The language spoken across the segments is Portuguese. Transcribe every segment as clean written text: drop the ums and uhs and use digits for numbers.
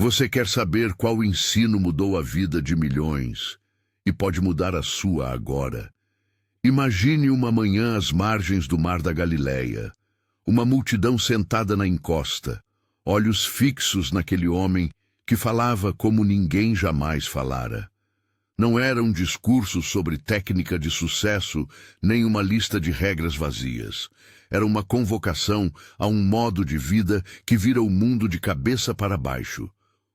Você quer saber qual ensino mudou a vida de milhões e pode mudar a sua agora? Imagine uma manhã às margens do Mar da Galileia, uma multidão sentada na encosta, olhos fixos naquele homem que falava como ninguém jamais falara. Não era um discurso sobre técnica de sucesso, nem uma lista de regras vazias. Era uma convocação a um modo de vida que vira o mundo de cabeça para baixo.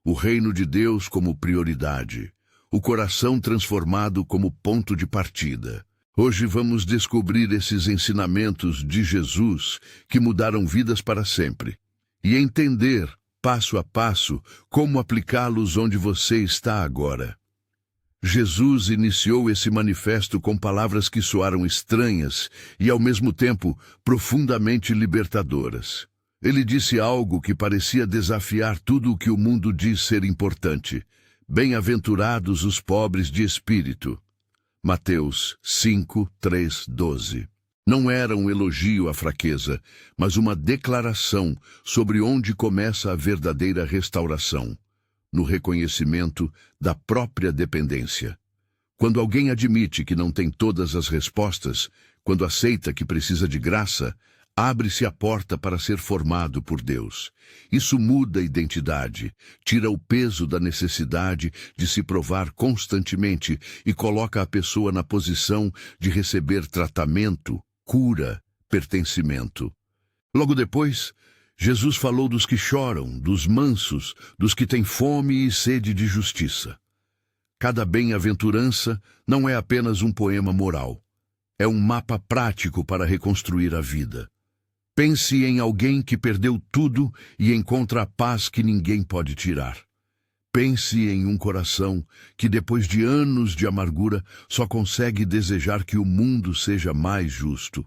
O reino de Deus como prioridade. O coração transformado como ponto de partida. Hoje vamos descobrir esses ensinamentos de Jesus que mudaram vidas para sempre. E entender, passo a passo, como aplicá-los onde você está agora. Jesus iniciou esse manifesto com palavras que soaram estranhas e, ao mesmo tempo, profundamente libertadoras. Ele disse algo que parecia desafiar tudo o que o mundo diz ser importante. Bem-aventurados os pobres de espírito. Mateus 5, 3, 12. Não era um elogio à fraqueza, mas uma declaração sobre onde começa a verdadeira restauração. No reconhecimento da própria dependência. Quando alguém admite que não tem todas as respostas, quando aceita que precisa de graça, abre-se a porta para ser formado por Deus. Isso muda a identidade, tira o peso da necessidade de se provar constantemente e coloca a pessoa na posição de receber tratamento, cura, pertencimento. Logo depois, Jesus falou dos que choram, dos mansos, dos que têm fome e sede de justiça. Cada bem-aventurança não é apenas um poema moral. É um mapa prático para reconstruir a vida. Pense em alguém que perdeu tudo e encontra a paz que ninguém pode tirar. Pense em um coração que, depois de anos de amargura, só consegue desejar que o mundo seja mais justo.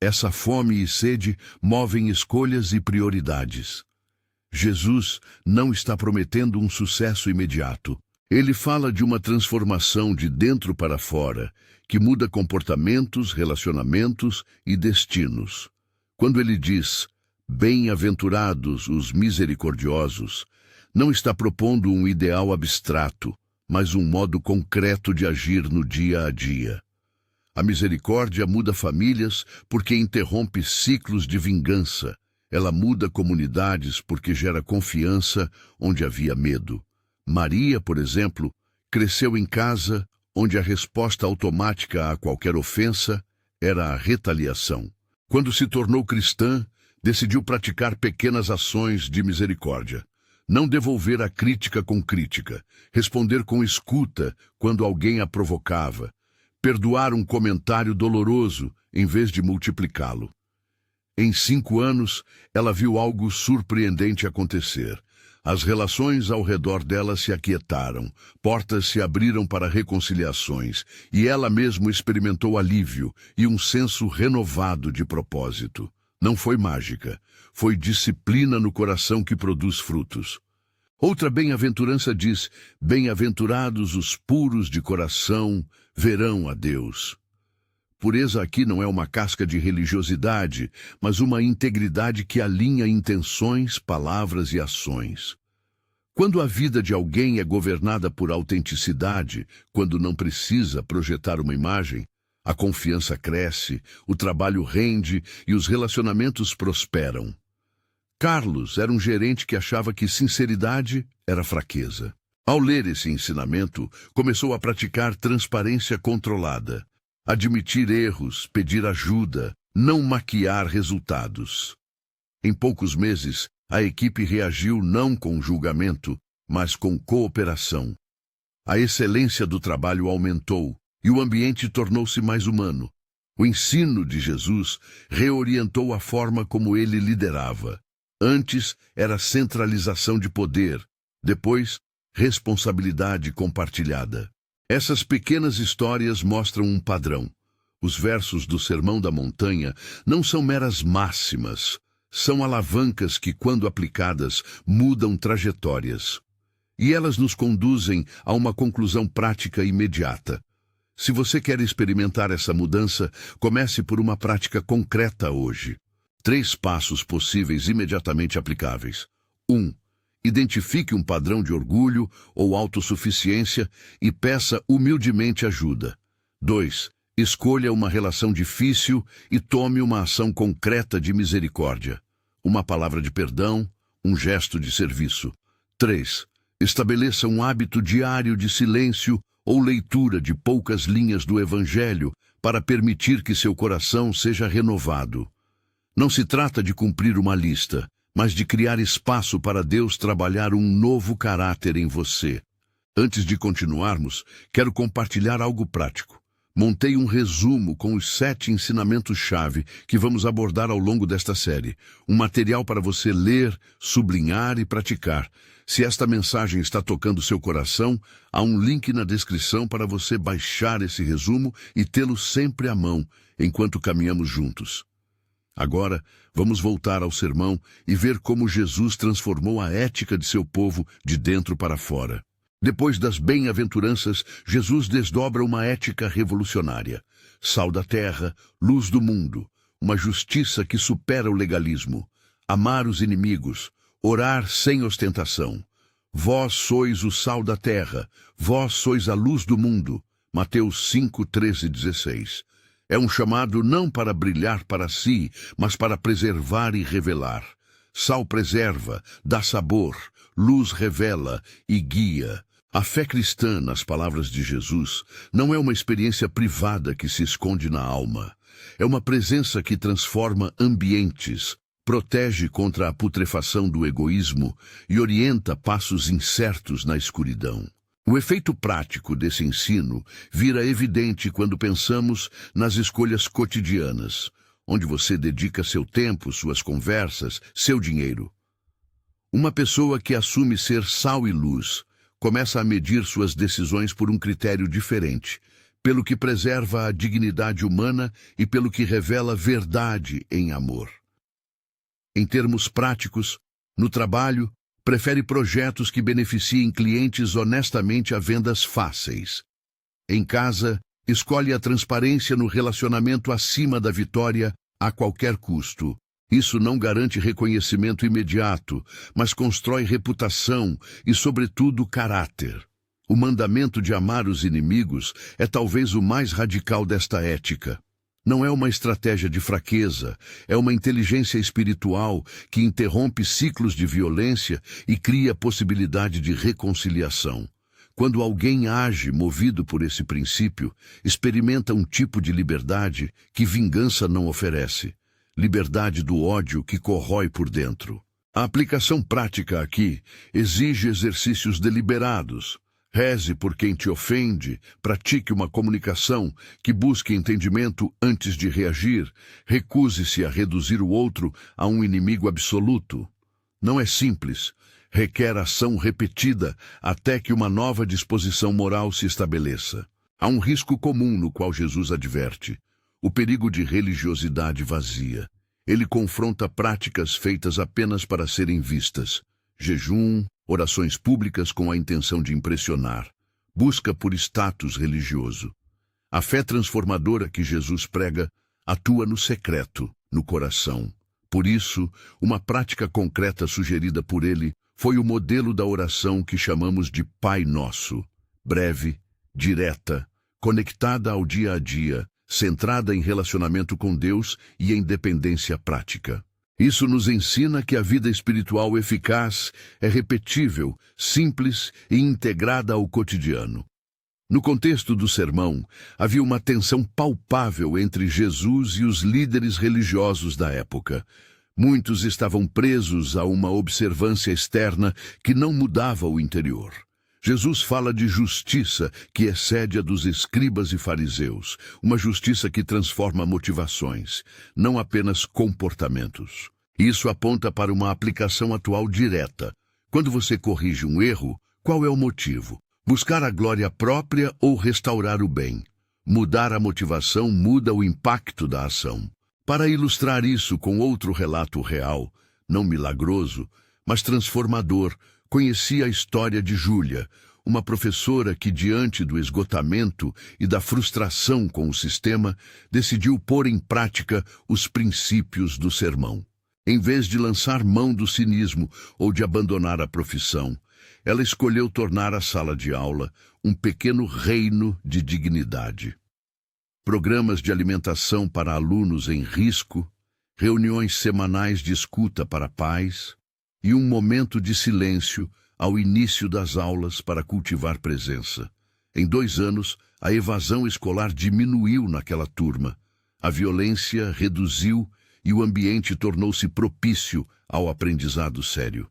Essa fome e sede movem escolhas e prioridades. Jesus não está prometendo um sucesso imediato. Ele fala de uma transformação de dentro para fora, que muda comportamentos, relacionamentos e destinos. Quando ele diz, bem-aventurados os misericordiosos, não está propondo um ideal abstrato, mas um modo concreto de agir no dia a dia. A misericórdia muda famílias porque interrompe ciclos de vingança. Ela muda comunidades porque gera confiança onde havia medo. Maria, por exemplo, cresceu em casa onde a resposta automática a qualquer ofensa era a retaliação. Quando se tornou cristã, decidiu praticar pequenas ações de misericórdia. Não devolver a crítica com crítica, responder com escuta quando alguém a provocava, perdoar um comentário doloroso em vez de multiplicá-lo. Em 5 anos, ela viu algo surpreendente acontecer. As relações ao redor dela se aquietaram, portas se abriram para reconciliações, e ela mesma experimentou alívio e um senso renovado de propósito. Não foi mágica, foi disciplina no coração que produz frutos. Outra bem-aventurança diz, bem-aventurados os puros de coração, verão a Deus. Pureza aqui não é uma casca de religiosidade, mas uma integridade que alinha intenções, palavras e ações. Quando a vida de alguém é governada por autenticidade, quando não precisa projetar uma imagem, a confiança cresce, o trabalho rende e os relacionamentos prosperam. Carlos era um gerente que achava que sinceridade era fraqueza. Ao ler esse ensinamento, começou a praticar transparência controlada. Admitir erros, pedir ajuda, não maquiar resultados. Em poucos meses, a equipe reagiu não com julgamento, mas com cooperação. A excelência do trabalho aumentou e o ambiente tornou-se mais humano. O ensino de Jesus reorientou a forma como ele liderava. Antes era centralização de poder, depois responsabilidade compartilhada. Essas pequenas histórias mostram um padrão. Os versos do Sermão da Montanha não são meras máximas, são alavancas que, quando aplicadas, mudam trajetórias. E elas nos conduzem a uma conclusão prática imediata. Se você quer experimentar essa mudança, comece por uma prática concreta hoje. 3 passos possíveis imediatamente aplicáveis. 1. Identifique um padrão de orgulho ou autossuficiência e peça humildemente ajuda. 2. Escolha uma relação difícil e tome uma ação concreta de misericórdia. Uma palavra de perdão, um gesto de serviço. 3. Estabeleça um hábito diário de silêncio ou leitura de poucas linhas do Evangelho para permitir que seu coração seja renovado. Não se trata de cumprir uma lista, mas de criar espaço para Deus trabalhar um novo caráter em você. Antes de continuarmos, quero compartilhar algo prático. Montei um resumo com os 7 ensinamentos-chave que vamos abordar ao longo desta série. Um material para você ler, sublinhar e praticar. Se esta mensagem está tocando seu coração, há um link na descrição para você baixar esse resumo e tê-lo sempre à mão, enquanto caminhamos juntos. Agora, vamos voltar ao sermão e ver como Jesus transformou a ética de seu povo de dentro para fora. Depois das bem-aventuranças, Jesus desdobra uma ética revolucionária. Sal da terra, luz do mundo, uma justiça que supera o legalismo. Amar os inimigos, orar sem ostentação. Vós sois o sal da terra, vós sois a luz do mundo. Mateus 5, 13 e 16. É um chamado não para brilhar para si, mas para preservar e revelar. Sal preserva, dá sabor, luz revela e guia. A fé cristã, nas palavras de Jesus, não é uma experiência privada que se esconde na alma. É uma presença que transforma ambientes, protege contra a putrefação do egoísmo e orienta passos incertos na escuridão. O efeito prático desse ensino vira evidente quando pensamos nas escolhas cotidianas, onde você dedica seu tempo, suas conversas, seu dinheiro. Uma pessoa que assume ser sal e luz começa a medir suas decisões por um critério diferente, pelo que preserva a dignidade humana e pelo que revela verdade em amor. Em termos práticos, no trabalho, prefere projetos que beneficiem clientes honestamente a vendas fáceis. Em casa, escolhe a transparência no relacionamento acima da vitória a qualquer custo. Isso não garante reconhecimento imediato, mas constrói reputação e, sobretudo, caráter. O mandamento de amar os inimigos é talvez o mais radical desta ética. Não é uma estratégia de fraqueza, é uma inteligência espiritual que interrompe ciclos de violência e cria possibilidade de reconciliação. Quando alguém age movido por esse princípio, experimenta um tipo de liberdade que vingança não oferece. Liberdade do ódio que corrói por dentro. A aplicação prática aqui exige exercícios deliberados. Reze por quem te ofende, pratique uma comunicação que busque entendimento antes de reagir, recuse-se a reduzir o outro a um inimigo absoluto. Não é simples, requer ação repetida até que uma nova disposição moral se estabeleça. Há um risco comum no qual Jesus adverte: o perigo de religiosidade vazia. Ele confronta práticas feitas apenas para serem vistas. Jejum, orações públicas com a intenção de impressionar. Busca por status religioso. A fé transformadora que Jesus prega atua no secreto, no coração. Por isso, uma prática concreta sugerida por ele foi o modelo da oração que chamamos de Pai Nosso. Breve, direta, conectada ao dia a dia, centrada em relacionamento com Deus e em dependência prática. Isso nos ensina que a vida espiritual eficaz é repetível, simples e integrada ao cotidiano. No contexto do sermão, havia uma tensão palpável entre Jesus e os líderes religiosos da época. Muitos estavam presos a uma observância externa que não mudava o interior. Jesus fala de justiça que excede a dos escribas e fariseus, uma justiça que transforma motivações, não apenas comportamentos. Isso aponta para uma aplicação atual direta. Quando você corrige um erro, qual é o motivo? Buscar a glória própria ou restaurar o bem? Mudar a motivação muda o impacto da ação. Para ilustrar isso com outro relato real, não milagroso, mas transformador, conheci a história de Júlia, uma professora que, diante do esgotamento e da frustração com o sistema, decidiu pôr em prática os princípios do sermão. Em vez de lançar mão do cinismo ou de abandonar a profissão, ela escolheu tornar a sala de aula um pequeno reino de dignidade. Programas de alimentação para alunos em risco, reuniões semanais de escuta para pais e um momento de silêncio ao início das aulas para cultivar presença. Em 2 anos, a evasão escolar diminuiu naquela turma, a violência reduziu e o ambiente tornou-se propício ao aprendizado sério.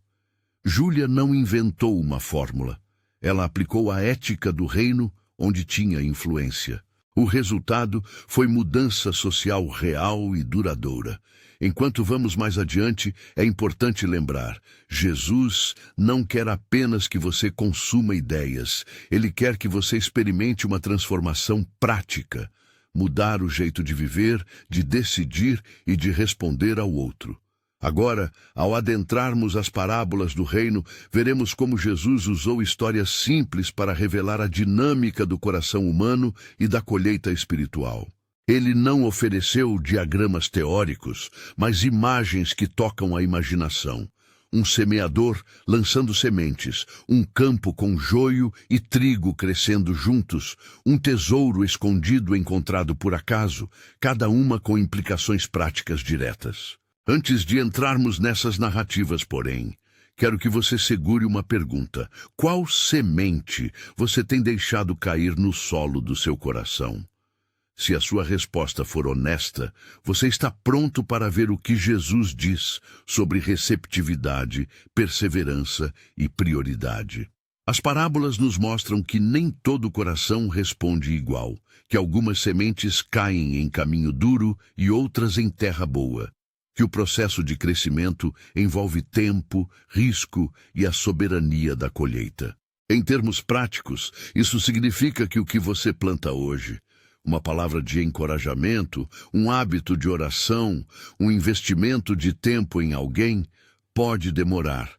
Júlia não inventou uma fórmula. Ela aplicou a ética do reino onde tinha influência. O resultado foi mudança social real e duradoura. Enquanto vamos mais adiante, é importante lembrar, Jesus não quer apenas que você consuma ideias, Ele quer que você experimente uma transformação prática, mudar o jeito de viver, de decidir e de responder ao outro. Agora, ao adentrarmos as parábolas do reino, veremos como Jesus usou histórias simples para revelar a dinâmica do coração humano e da colheita espiritual. Ele não ofereceu diagramas teóricos, mas imagens que tocam a imaginação. Um semeador lançando sementes, um campo com joio e trigo crescendo juntos, um tesouro escondido encontrado por acaso, cada uma com implicações práticas diretas. Antes de entrarmos nessas narrativas, porém, quero que você segure uma pergunta. Qual semente você tem deixado cair no solo do seu coração? Se a sua resposta for honesta, você está pronto para ver o que Jesus diz sobre receptividade, perseverança e prioridade. As parábolas nos mostram que nem todo coração responde igual, que algumas sementes caem em caminho duro e outras em terra boa, que o processo de crescimento envolve tempo, risco e a soberania da colheita. Em termos práticos, isso significa que o que você planta hoje, uma palavra de encorajamento, um hábito de oração, um investimento de tempo em alguém, pode demorar,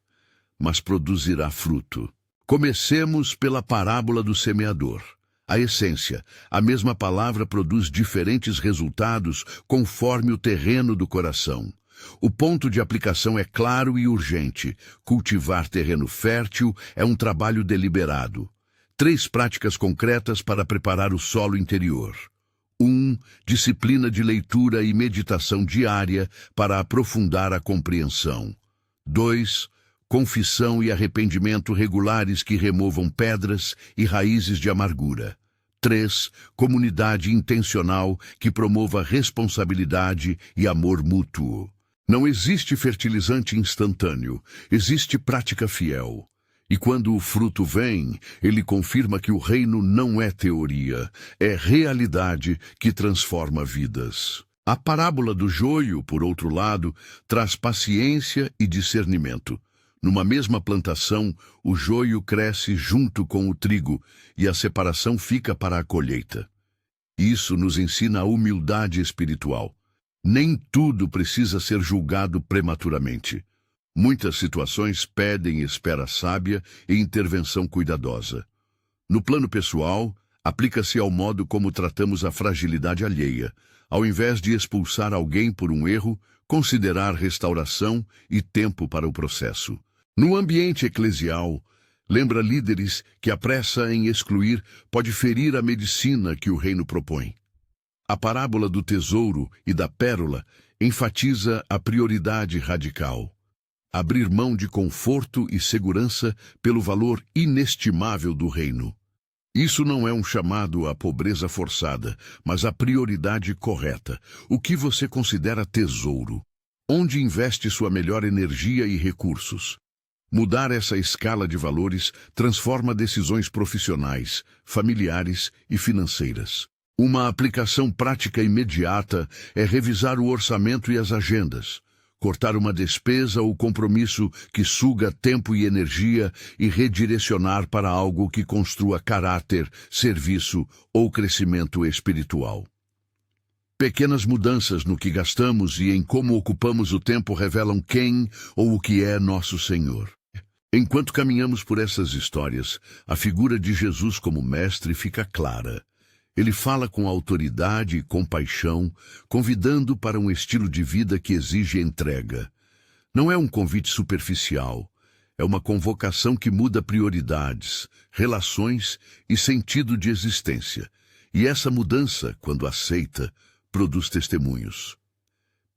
mas produzirá fruto. Comecemos pela parábola do semeador. A essência, a mesma palavra produz diferentes resultados conforme o terreno do coração. O ponto de aplicação é claro e urgente. Cultivar terreno fértil é um trabalho deliberado. 3 práticas concretas para preparar o solo interior. 1. Disciplina de leitura e meditação diária para aprofundar a compreensão. 2. Confissão e arrependimento regulares que removam pedras e raízes de amargura. 3. Comunidade intencional que promova responsabilidade e amor mútuo. Não existe fertilizante instantâneo, existe prática fiel. E quando o fruto vem, ele confirma que o reino não é teoria, é realidade que transforma vidas. A parábola do joio, por outro lado, traz paciência e discernimento. Numa mesma plantação, o joio cresce junto com o trigo e a separação fica para a colheita. Isso nos ensina a humildade espiritual. Nem tudo precisa ser julgado prematuramente. Muitas situações pedem espera sábia e intervenção cuidadosa. No plano pessoal, aplica-se ao modo como tratamos a fragilidade alheia. Ao invés de expulsar alguém por um erro, considerar restauração e tempo para o processo. No ambiente eclesial, lembra líderes que a pressa em excluir pode ferir a medicina que o reino propõe. A parábola do tesouro e da pérola enfatiza a prioridade radical. Abrir mão de conforto e segurança pelo valor inestimável do reino. Isso não é um chamado à pobreza forçada, mas à prioridade correta. O que você considera tesouro? Onde investe sua melhor energia e recursos? Mudar essa escala de valores transforma decisões profissionais, familiares e financeiras. Uma aplicação prática imediata é revisar o orçamento e as agendas, cortar uma despesa ou compromisso que suga tempo e energia e redirecionar para algo que construa caráter, serviço ou crescimento espiritual. Pequenas mudanças no que gastamos e em como ocupamos o tempo revelam quem ou o que é nosso Senhor. Enquanto caminhamos por essas histórias, a figura de Jesus como mestre fica clara. Ele fala com autoridade e compaixão, convidando para um estilo de vida que exige entrega. Não é um convite superficial, é uma convocação que muda prioridades, relações e sentido de existência. E essa mudança, quando aceita, produz testemunhos.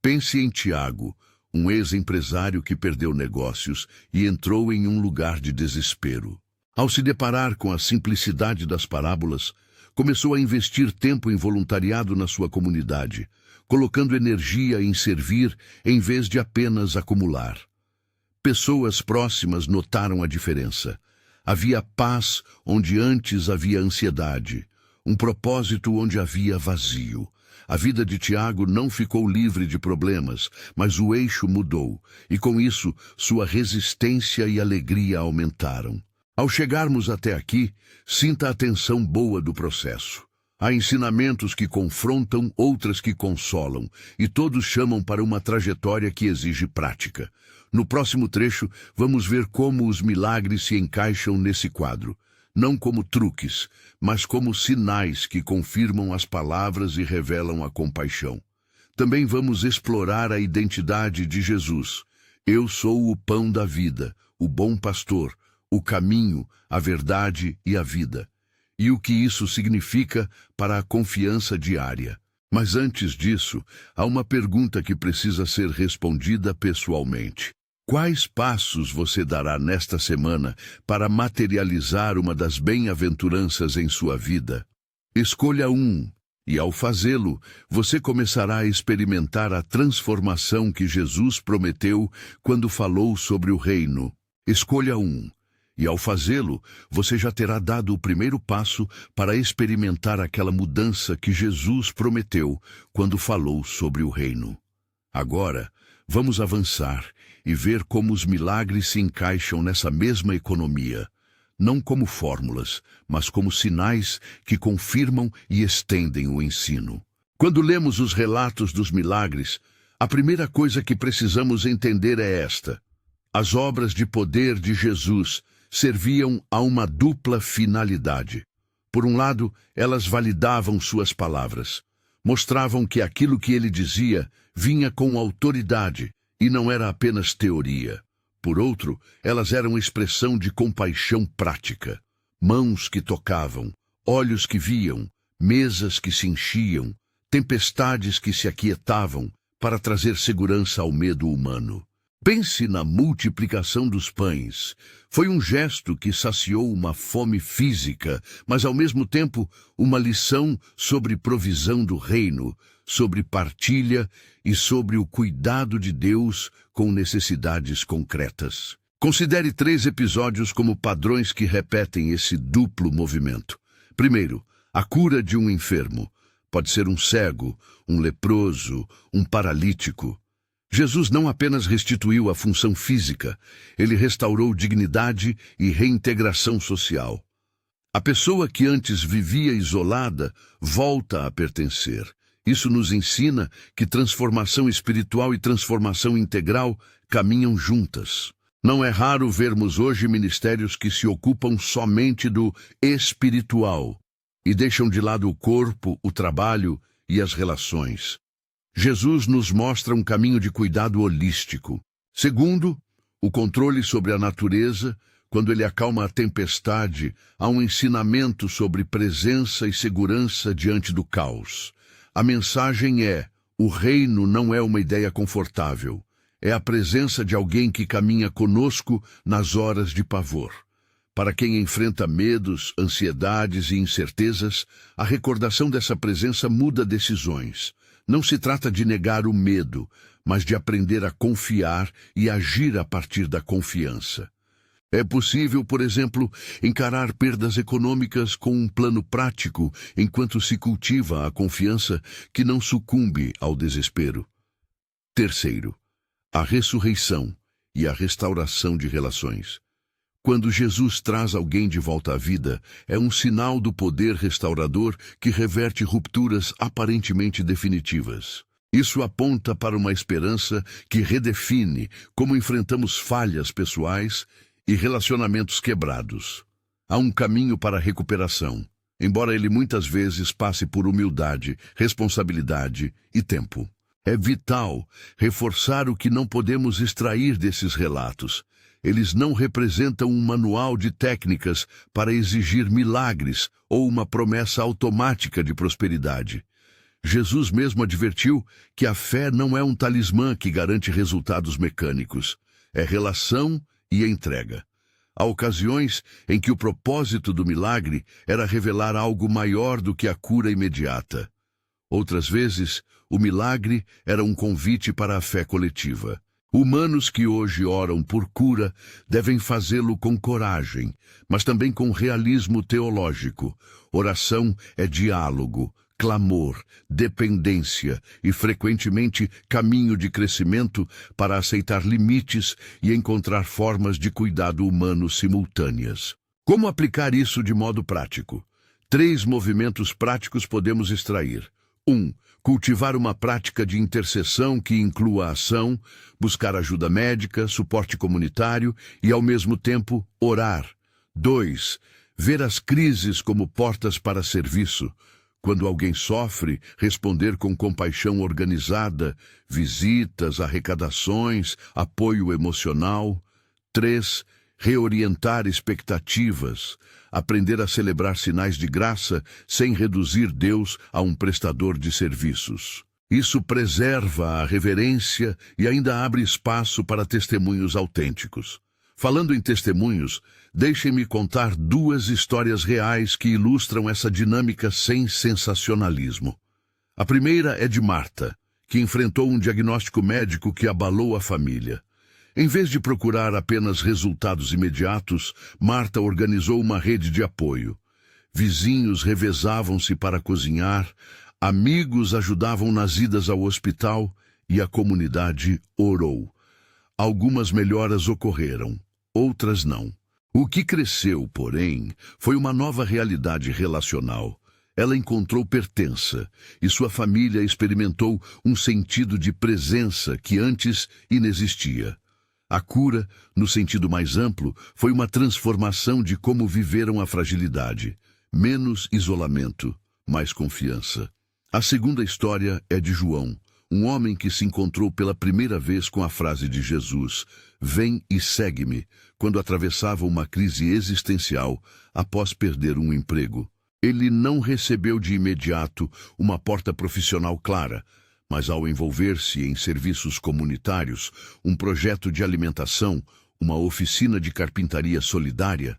Pense em Tiago, um ex-empresário que perdeu negócios e entrou em um lugar de desespero. Ao se deparar com a simplicidade das parábolas, começou a investir tempo em voluntariado na sua comunidade, colocando energia em servir em vez de apenas acumular. Pessoas próximas notaram a diferença. Havia paz onde antes havia ansiedade, um propósito onde havia vazio. A vida de Tiago não ficou livre de problemas, mas o eixo mudou, e com isso sua resistência e alegria aumentaram. Ao chegarmos até aqui, sinta a tensão boa do processo. Há ensinamentos que confrontam, outras que consolam, e todos chamam para uma trajetória que exige prática. No próximo trecho, vamos ver como os milagres se encaixam nesse quadro. Não como truques, mas como sinais que confirmam as palavras e revelam a compaixão. Também vamos explorar a identidade de Jesus. Eu sou o pão da vida, o bom pastor, o caminho, a verdade e a vida. E o que isso significa para a confiança diária. Mas antes disso, há uma pergunta que precisa ser respondida pessoalmente. Quais passos você dará nesta semana para materializar uma das bem-aventuranças em sua vida? Escolha um, e ao fazê-lo, você começará a experimentar a transformação que Jesus prometeu quando falou sobre o reino. Escolha um, e ao fazê-lo, você já terá dado o primeiro passo para experimentar aquela mudança que Jesus prometeu quando falou sobre o reino. Agora, vamos avançar e ver como os milagres se encaixam nessa mesma economia, não como fórmulas, mas como sinais que confirmam e estendem o ensino. Quando lemos os relatos dos milagres, a primeira coisa que precisamos entender é esta: as obras de poder de Jesus serviam a uma dupla finalidade. Por um lado, elas validavam suas palavras, mostravam que aquilo que ele dizia vinha com autoridade e não era apenas teoria. Por outro, elas eram expressão de compaixão prática. Mãos que tocavam, olhos que viam, mesas que se enchiam, tempestades que se aquietavam para trazer segurança ao medo humano. Pense na multiplicação dos pães. Foi um gesto que saciou uma fome física, mas ao mesmo tempo uma lição sobre provisão do reino, sobre partilha e sobre o cuidado de Deus com necessidades concretas. Considere 3 episódios como padrões que repetem esse duplo movimento. Primeiro, a cura de um enfermo. Pode ser um cego, um leproso, um paralítico. Jesus não apenas restituiu a função física, ele restaurou dignidade e reintegração social. A pessoa que antes vivia isolada volta a pertencer. Isso nos ensina que transformação espiritual e transformação integral caminham juntas. Não é raro vermos hoje ministérios que se ocupam somente do espiritual e deixam de lado o corpo, o trabalho e as relações. Jesus nos mostra um caminho de cuidado holístico. Segundo, o controle sobre a natureza. Quando ele acalma a tempestade, há um ensinamento sobre presença e segurança diante do caos. A mensagem é: o reino não é uma ideia confortável. É a presença de alguém que caminha conosco nas horas de pavor. Para quem enfrenta medos, ansiedades e incertezas, a recordação dessa presença muda decisões. Não se trata de negar o medo, mas de aprender a confiar e agir a partir da confiança. É possível, por exemplo, encarar perdas econômicas com um plano prático, enquanto se cultiva a confiança que não sucumbe ao desespero. Terceiro, a ressurreição e a restauração de relações. Quando Jesus traz alguém de volta à vida, é um sinal do poder restaurador que reverte rupturas aparentemente definitivas. Isso aponta para uma esperança que redefine como enfrentamos falhas pessoais e relacionamentos quebrados. Há um caminho para a recuperação, embora ele muitas vezes passe por humildade, responsabilidade e tempo. É vital reforçar o que não podemos extrair desses relatos. Eles não representam um manual de técnicas para exigir milagres ou uma promessa automática de prosperidade. Jesus mesmo advertiu que a fé não é um talismã que garante resultados mecânicos. É relação e entrega. Há ocasiões em que o propósito do milagre era revelar algo maior do que a cura imediata. Outras vezes, o milagre era um convite para a fé coletiva. Humanos que hoje oram por cura devem fazê-lo com coragem, mas também com realismo teológico. Oração é diálogo, clamor, dependência e, frequentemente, caminho de crescimento para aceitar limites e encontrar formas de cuidado humano simultâneas. Como aplicar isso de modo prático? 3 movimentos práticos podemos extrair. 1. Cultivar uma prática de intercessão que inclua ação, buscar ajuda médica, suporte comunitário e, ao mesmo tempo, orar. 2. Ver as crises como portas para serviço. Quando alguém sofre, responder com compaixão organizada, visitas, arrecadações, apoio emocional. 3. Reorientar expectativas. Aprender a celebrar sinais de graça sem reduzir Deus a um prestador de serviços. Isso preserva a reverência e ainda abre espaço para testemunhos autênticos. Falando em testemunhos, deixem-me contar 2 histórias reais que ilustram essa dinâmica sem sensacionalismo. A primeira é de Marta, que enfrentou um diagnóstico médico que abalou a família. Em vez de procurar apenas resultados imediatos, Marta organizou uma rede de apoio. Vizinhos revezavam-se para cozinhar, amigos ajudavam nas idas ao hospital e a comunidade orou. Algumas melhoras ocorreram, outras não. O que cresceu, porém, foi uma nova realidade relacional. Ela encontrou pertença e sua família experimentou um sentido de presença que antes inexistia. A cura, no sentido mais amplo, foi uma transformação de como viveram a fragilidade. Menos isolamento, mais confiança. A segunda história é de João, um homem que se encontrou pela primeira vez com a frase de Jesus, "Vem e segue-me", quando atravessava uma crise existencial após perder um emprego. Ele não recebeu de imediato uma porta profissional clara, mas ao envolver-se em serviços comunitários, um projeto de alimentação, uma oficina de carpintaria solidária,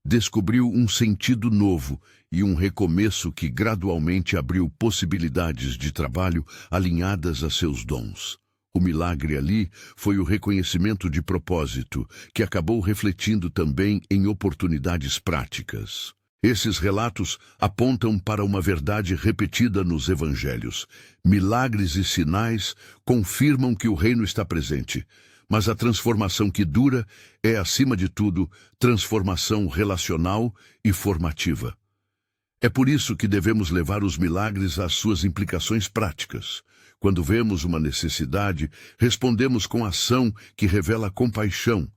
descobriu um sentido novo e um recomeço que gradualmente abriu possibilidades de trabalho alinhadas a seus dons. O milagre ali foi o reconhecimento de propósito, que acabou refletindo também em oportunidades práticas. Esses relatos apontam para uma verdade repetida nos evangelhos. Milagres e sinais confirmam que o reino está presente, mas a transformação que dura é, acima de tudo, transformação relacional e formativa. É por isso que devemos levar os milagres às suas implicações práticas. Quando vemos uma necessidade, respondemos com ação que revela compaixão.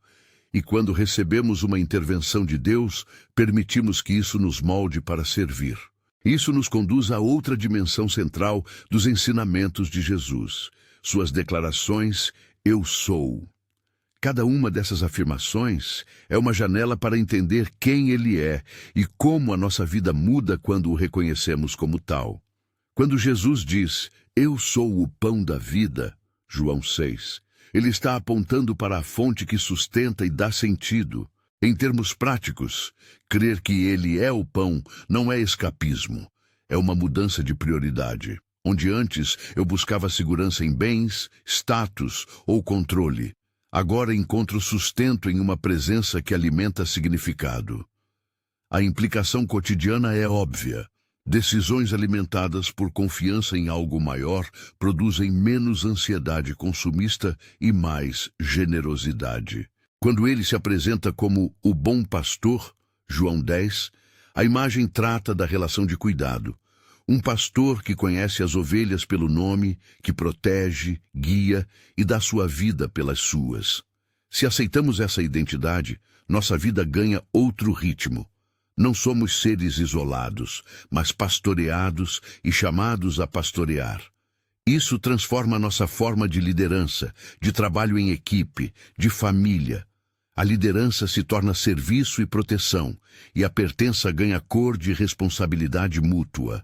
E quando recebemos uma intervenção de Deus, permitimos que isso nos molde para servir. Isso nos conduz a outra dimensão central dos ensinamentos de Jesus. Suas declarações, "Eu sou". Cada uma dessas afirmações é uma janela para entender quem Ele é e como a nossa vida muda quando o reconhecemos como tal. Quando Jesus diz, "Eu sou o pão da vida", João 6, Ele está apontando para a fonte que sustenta e dá sentido. Em termos práticos, crer que Ele é o pão não é escapismo, é uma mudança de prioridade. Onde antes eu buscava segurança em bens, status ou controle, agora encontro sustento em uma presença que alimenta significado. A implicação cotidiana é óbvia. Decisões alimentadas por confiança em algo maior produzem menos ansiedade consumista e mais generosidade. Quando ele se apresenta como o bom pastor, João 10, a imagem trata da relação de cuidado. Um pastor que conhece as ovelhas pelo nome, que protege, guia e dá sua vida pelas suas. Se aceitamos essa identidade, nossa vida ganha outro ritmo. Não somos seres isolados, mas pastoreados e chamados a pastorear. Isso transforma a nossa forma de liderança, de trabalho em equipe, de família. A liderança se torna serviço e proteção, e a pertença ganha cor de responsabilidade mútua.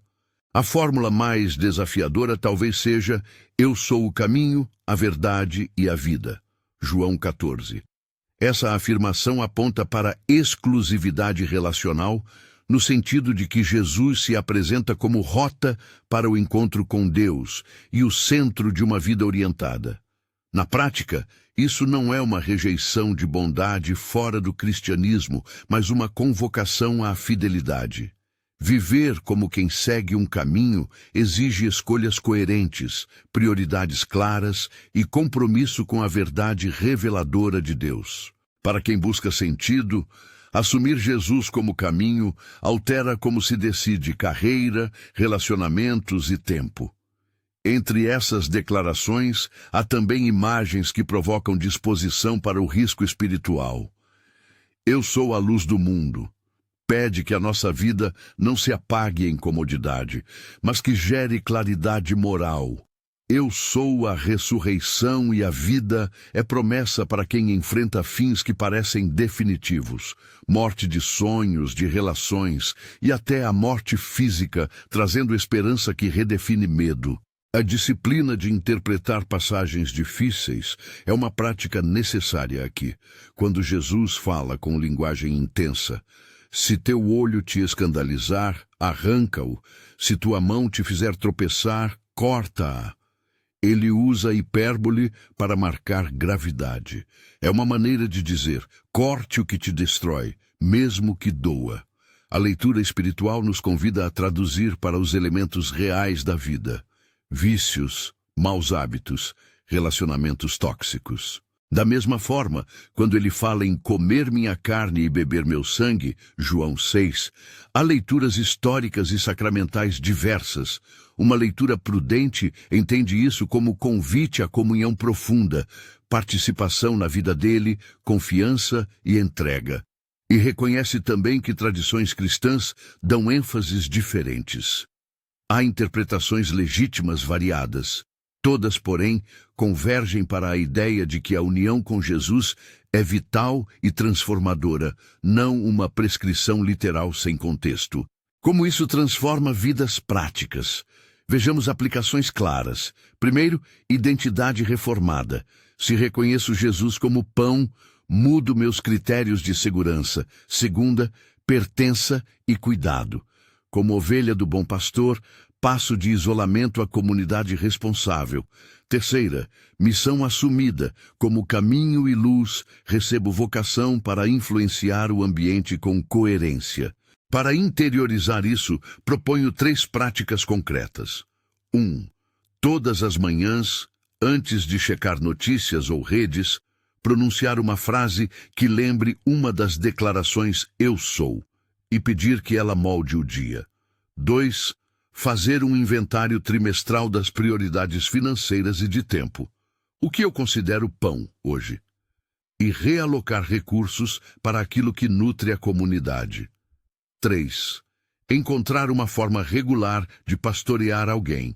A fórmula mais desafiadora talvez seja: eu sou o caminho, a verdade e a vida. João 14. Essa afirmação aponta para a exclusividade relacional, no sentido de que Jesus se apresenta como rota para o encontro com Deus e o centro de uma vida orientada. Na prática, isso não é uma rejeição de bondade fora do cristianismo, mas uma convocação à fidelidade. Viver como quem segue um caminho exige escolhas coerentes, prioridades claras e compromisso com a verdade reveladora de Deus. Para quem busca sentido, assumir Jesus como caminho altera como se decide carreira, relacionamentos e tempo. Entre essas declarações, há também imagens que provocam disposição para o risco espiritual. Eu sou a luz do mundo. Pede que a nossa vida não se apague em comodidade, mas que gere claridade moral. Eu sou a ressurreição e a vida é promessa para quem enfrenta fins que parecem definitivos. Morte de sonhos, de relações e até a morte física, trazendo esperança que redefine medo. A disciplina de interpretar passagens difíceis é uma prática necessária aqui, quando Jesus fala com linguagem intensa. Se teu olho te escandalizar, arranca-o. Se tua mão te fizer tropeçar, corta-a. Ele usa hipérbole para marcar gravidade. É uma maneira de dizer: corte o que te destrói, mesmo que doa. A leitura espiritual nos convida a traduzir para os elementos reais da vida: vícios, maus hábitos, relacionamentos tóxicos. Da mesma forma, quando ele fala em comer minha carne e beber meu sangue, João 6, há leituras históricas e sacramentais diversas. Uma leitura prudente entende isso como convite à comunhão profunda, participação na vida dele, confiança e entrega. E reconhece também que tradições cristãs dão ênfases diferentes. Há interpretações legítimas variadas. Todas, porém, convergem para a ideia de que a união com Jesus é vital e transformadora, não uma prescrição literal sem contexto. Como isso transforma vidas práticas? Vejamos aplicações claras. Primeiro, identidade reformada. Se reconheço Jesus como pão, mudo meus critérios de segurança. Segunda, pertença e cuidado. Como ovelha do bom pastor, passo de isolamento à comunidade responsável. Terceira, missão assumida. Como caminho e luz, recebo vocação para influenciar o ambiente com coerência. Para interiorizar isso, proponho 3 práticas concretas. 1. Todas as manhãs, antes de checar notícias ou redes, pronunciar uma frase que lembre uma das declarações "eu sou" e pedir que ela molde o dia. 2. Fazer um inventário trimestral das prioridades financeiras e de tempo. O que eu considero pão hoje? E realocar recursos para aquilo que nutre a comunidade. 3. Encontrar uma forma regular de pastorear alguém.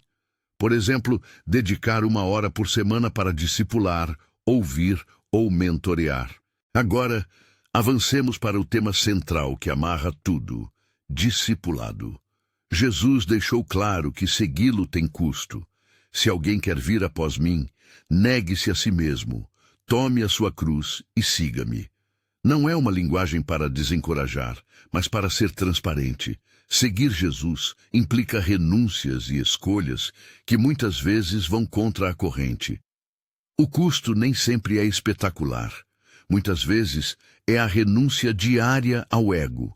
Por exemplo, dedicar 1 hora por semana para discipular, ouvir ou mentorear. Agora, avancemos para o tema central que amarra tudo: discipulado. Jesus deixou claro que segui-lo tem custo. Se alguém quer vir após mim, negue-se a si mesmo, tome a sua cruz e siga-me. Não é uma linguagem para desencorajar, mas para ser transparente. Seguir Jesus implica renúncias e escolhas que muitas vezes vão contra a corrente. O custo nem sempre é espetacular. Muitas vezes é a renúncia diária ao ego.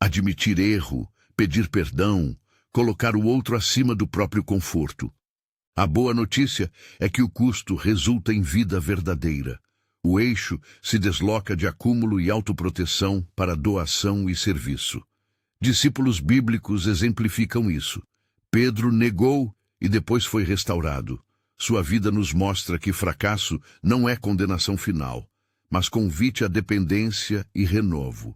Admitir erro, pedir perdão, colocar o outro acima do próprio conforto. A boa notícia é que o custo resulta em vida verdadeira. O eixo se desloca de acúmulo e autoproteção para doação e serviço. Discípulos bíblicos exemplificam isso. Pedro negou e depois foi restaurado. Sua vida nos mostra que fracasso não é condenação final, mas convite à dependência e renovo.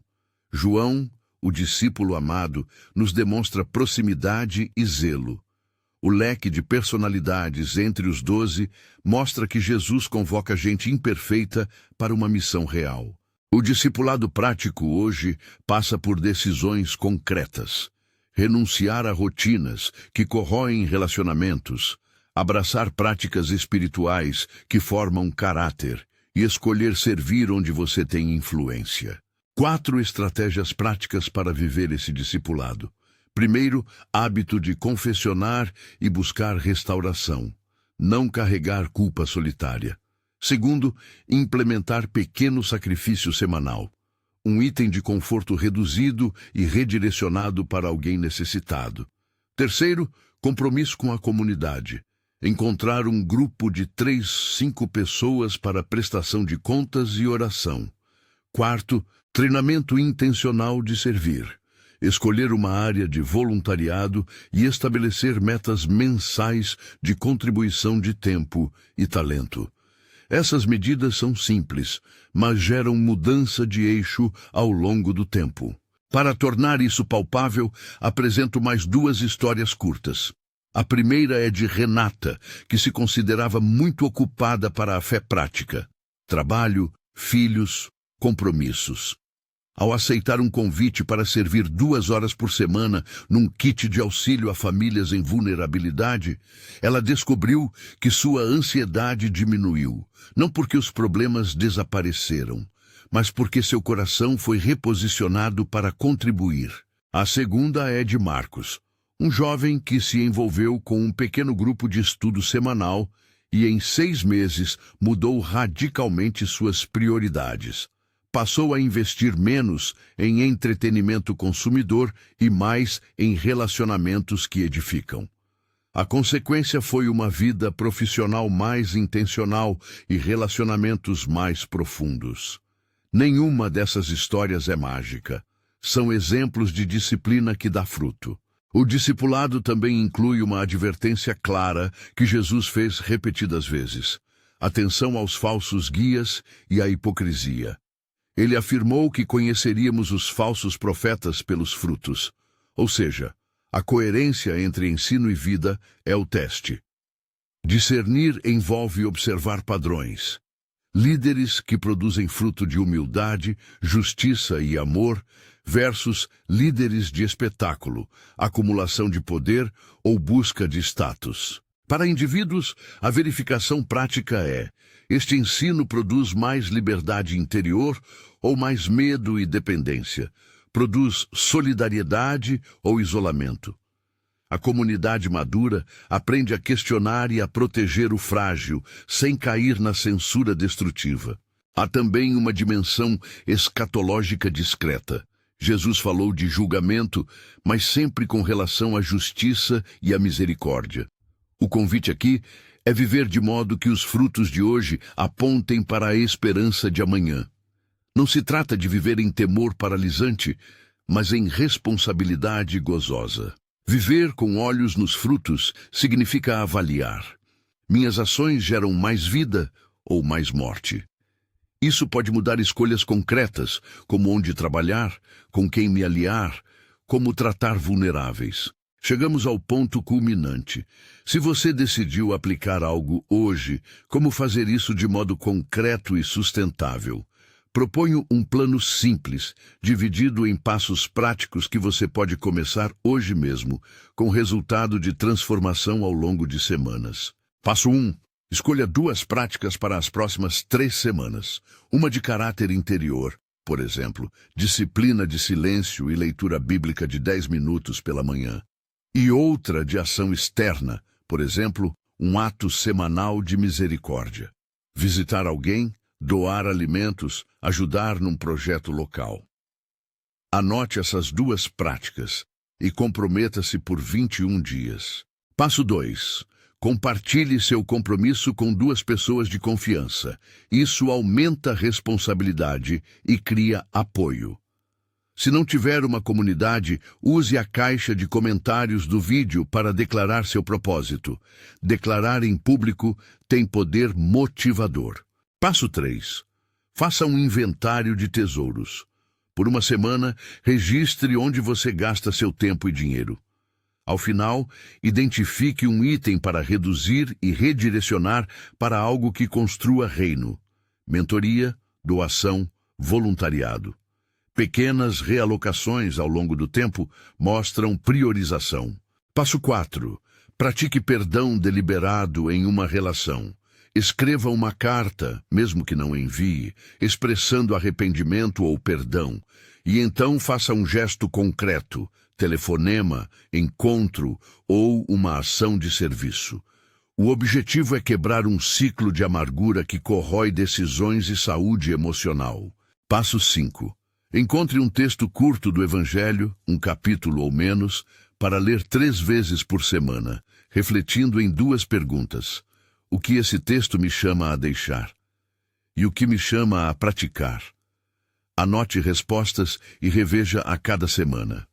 João, o discípulo amado, nos demonstra proximidade e zelo. O leque de personalidades entre os 12 mostra que Jesus convoca gente imperfeita para uma missão real. O discipulado prático hoje passa por decisões concretas. Renunciar a rotinas que corroem relacionamentos, abraçar práticas espirituais que formam caráter e escolher servir onde você tem influência. 4 estratégias práticas para viver esse discipulado. Primeiro, hábito de confessionar e buscar restauração. Não carregar culpa solitária. Segundo, implementar pequeno sacrifício semanal. Um item de conforto reduzido e redirecionado para alguém necessitado. Terceiro, compromisso com a comunidade. Encontrar um grupo de 3, 5 pessoas para prestação de contas e oração. Quarto, treinamento intencional de servir. Escolher uma área de voluntariado e estabelecer metas mensais de contribuição de tempo e talento. Essas medidas são simples, mas geram mudança de eixo ao longo do tempo. Para tornar isso palpável, apresento mais 2 histórias curtas. A primeira é de Renata, que se considerava muito ocupada para a fé prática. Trabalho, filhos, compromissos. Ao aceitar um convite para servir 2 horas por semana num kit de auxílio a famílias em vulnerabilidade, ela descobriu que sua ansiedade diminuiu, não porque os problemas desapareceram, mas porque seu coração foi reposicionado para contribuir. A segunda é de Marcos, um jovem que se envolveu com um pequeno grupo de estudo semanal e em 6 meses mudou radicalmente suas prioridades. Passou a investir menos em entretenimento consumidor e mais em relacionamentos que edificam. A consequência foi uma vida profissional mais intencional e relacionamentos mais profundos. Nenhuma dessas histórias é mágica. São exemplos de disciplina que dá fruto. O discipulado também inclui uma advertência clara que Jesus fez repetidas vezes. Atenção aos falsos guias e à hipocrisia. Ele afirmou que conheceríamos os falsos profetas pelos frutos. Ou seja, a coerência entre ensino e vida é o teste. Discernir envolve observar padrões. Líderes que produzem fruto de humildade, justiça e amor, versus líderes de espetáculo, acumulação de poder ou busca de status. Para indivíduos, a verificação prática é: este ensino produz mais liberdade interior ou mais medo e dependência? Produz solidariedade ou isolamento? A comunidade madura aprende a questionar e a proteger o frágil, sem cair na censura destrutiva. Há também uma dimensão escatológica discreta. Jesus falou de julgamento, mas sempre com relação à justiça e à misericórdia. O convite aqui é viver de modo que os frutos de hoje apontem para a esperança de amanhã. Não se trata de viver em temor paralisante, mas em responsabilidade gozosa. Viver com olhos nos frutos significa avaliar. Minhas ações geram mais vida ou mais morte? Isso pode mudar escolhas concretas, como onde trabalhar, com quem me aliar, como tratar vulneráveis. Chegamos ao ponto culminante. Se você decidiu aplicar algo hoje, como fazer isso de modo concreto e sustentável? Proponho um plano simples, dividido em passos práticos que você pode começar hoje mesmo, com resultado de transformação ao longo de semanas. Passo 1. Escolha 2 práticas para as próximas 3 semanas. Uma de caráter interior, por exemplo, disciplina de silêncio e leitura bíblica de 10 minutos pela manhã. E outra de ação externa, por exemplo, um ato semanal de misericórdia. Visitar alguém, doar alimentos, ajudar num projeto local. Anote essas 2 práticas e comprometa-se por 21 dias. Passo 2. Compartilhe seu compromisso com 2 pessoas de confiança. Isso aumenta a responsabilidade e cria apoio. Se não tiver uma comunidade, use a caixa de comentários do vídeo para declarar seu propósito. Declarar em público tem poder motivador. Passo 3. Faça um inventário de tesouros. Por uma semana, registre onde você gasta seu tempo e dinheiro. Ao final, identifique um item para reduzir e redirecionar para algo que construa reino. Mentoria, doação, voluntariado. Pequenas realocações ao longo do tempo mostram priorização. Passo 4. Pratique perdão deliberado em uma relação. Escreva uma carta, mesmo que não envie, expressando arrependimento ou perdão, e então faça um gesto concreto, telefonema, encontro ou uma ação de serviço. O objetivo é quebrar um ciclo de amargura que corrói decisões e saúde emocional. Passo 5. Encontre um texto curto do Evangelho, um capítulo ou menos, para ler 3 vezes por semana, refletindo em 2 perguntas. O que esse texto me chama a deixar? E o que me chama a praticar? Anote respostas e reveja a cada semana.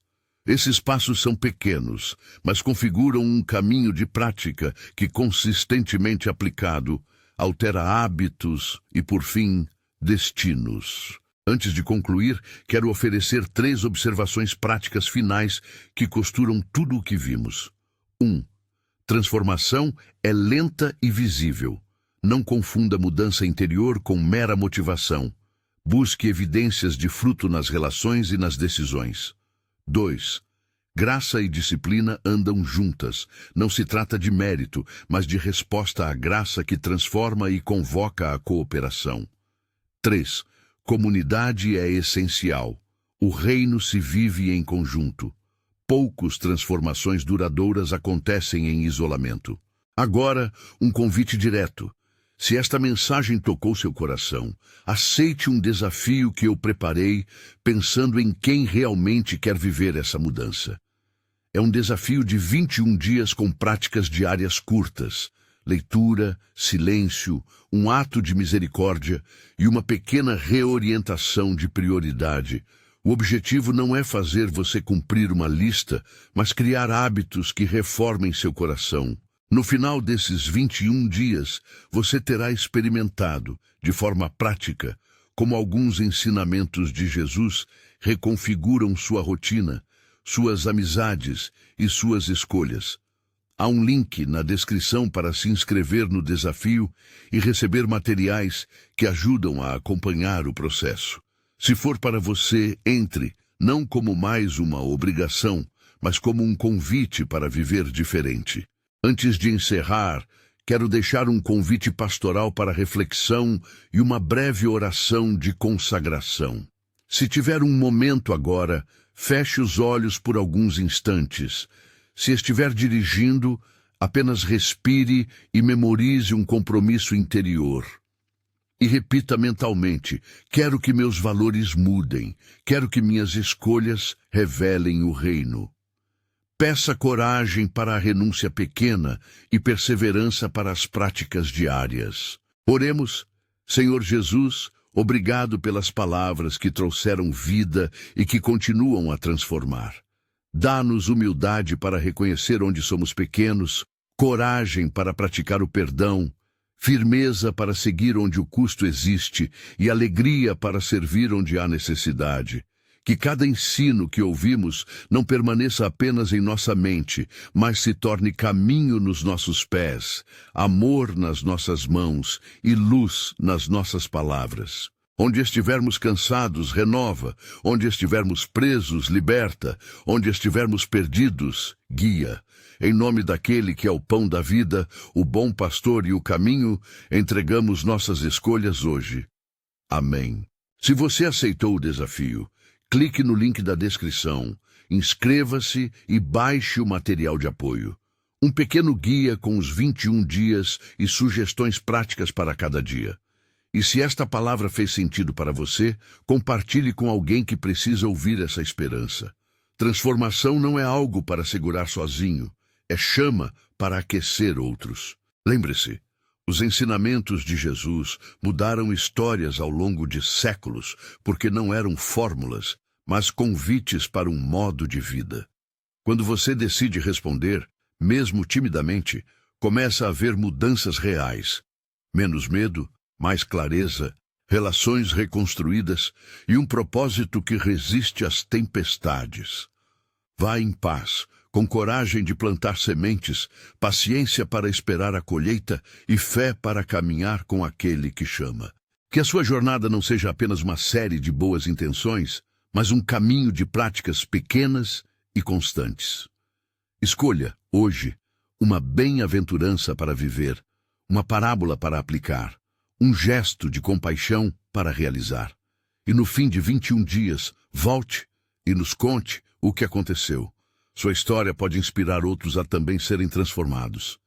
Esses passos são pequenos, mas configuram um caminho de prática que, consistentemente aplicado, altera hábitos e, por fim, destinos. Antes de concluir, quero oferecer 3 observações práticas finais que costuram tudo o que vimos. 1. Transformação é lenta e visível. Não confunda mudança interior com mera motivação. Busque evidências de fruto nas relações e nas decisões. 2. Graça e disciplina andam juntas. Não se trata de mérito, mas de resposta à graça que transforma e convoca a cooperação. 3. Comunidade é essencial. O reino se vive em conjunto. Poucas transformações duradouras acontecem em isolamento. Agora, um convite direto. Se esta mensagem tocou seu coração, aceite um desafio que eu preparei pensando em quem realmente quer viver essa mudança. É um desafio de 21 dias com práticas diárias curtas, leitura, silêncio, um ato de misericórdia e uma pequena reorientação de prioridade. O objetivo não é fazer você cumprir uma lista, mas criar hábitos que reformem seu coração. No final desses 21 dias, você terá experimentado, de forma prática, como alguns ensinamentos de Jesus reconfiguram sua rotina, suas amizades e suas escolhas. Há um link na descrição para se inscrever no desafio e receber materiais que ajudam a acompanhar o processo. Se for para você, entre, não como mais uma obrigação, mas como um convite para viver diferente. Antes de encerrar, quero deixar um convite pastoral para reflexão e uma breve oração de consagração. Se tiver um momento agora, feche os olhos por alguns instantes. Se estiver dirigindo, apenas respire e memorize um compromisso interior. E repita mentalmente: quero que meus valores mudem, quero que minhas escolhas revelem o reino. Peça coragem para a renúncia pequena e perseverança para as práticas diárias. Oremos. Senhor Jesus, obrigado pelas palavras que trouxeram vida e que continuam a transformar. Dá-nos humildade para reconhecer onde somos pequenos, coragem para praticar o perdão, firmeza para seguir onde o custo existe e alegria para servir onde há necessidade. Que cada ensino que ouvimos não permaneça apenas em nossa mente, mas se torne caminho nos nossos pés, amor nas nossas mãos e luz nas nossas palavras. Onde estivermos cansados, renova. Onde estivermos presos, liberta. Onde estivermos perdidos, guia. Em nome daquele que é o pão da vida, o bom pastor e o caminho, entregamos nossas escolhas hoje. Amém. Se você aceitou o desafio, clique no link da descrição, inscreva-se e baixe o material de apoio. Um pequeno guia com os 21 dias e sugestões práticas para cada dia. E se esta palavra fez sentido para você, compartilhe com alguém que precisa ouvir essa esperança. Transformação não é algo para segurar sozinho, é chama para aquecer outros. Lembre-se, os ensinamentos de Jesus mudaram histórias ao longo de séculos, porque não eram fórmulas, mas convites para um modo de vida. Quando você decide responder, mesmo timidamente, começa a haver mudanças reais. Menos medo, mais clareza, relações reconstruídas e um propósito que resiste às tempestades. Vá em paz, com coragem de plantar sementes, paciência para esperar a colheita e fé para caminhar com aquele que chama. Que a sua jornada não seja apenas uma série de boas intenções, mas um caminho de práticas pequenas e constantes. Escolha, hoje, uma bem-aventurança para viver, uma parábola para aplicar, um gesto de compaixão para realizar. E no fim de 21 dias, volte e nos conte o que aconteceu. Sua história pode inspirar outros a também serem transformados.